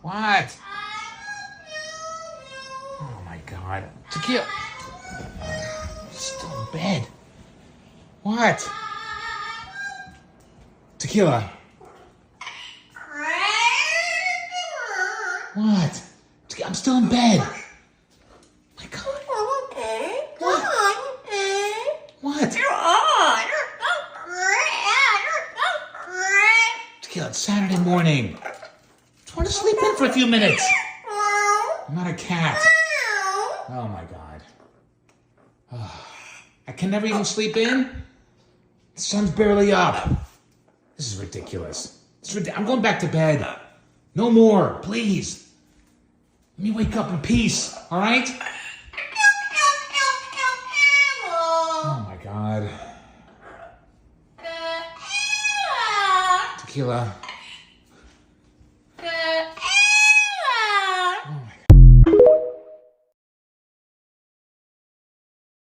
What? Oh my God. Tequila. Still in bed. What? Tequila. What? I'm still in bed. My God. What? What? Tequila, it's Saturday morning. Just want to sleep in for a few minutes. I'm not a cat. Oh my God. I can never even sleep in? The sun's barely up. This is ridiculous. I'm going back to bed. No more, please. Let me wake up in peace, all right? Oh my God. Tequila.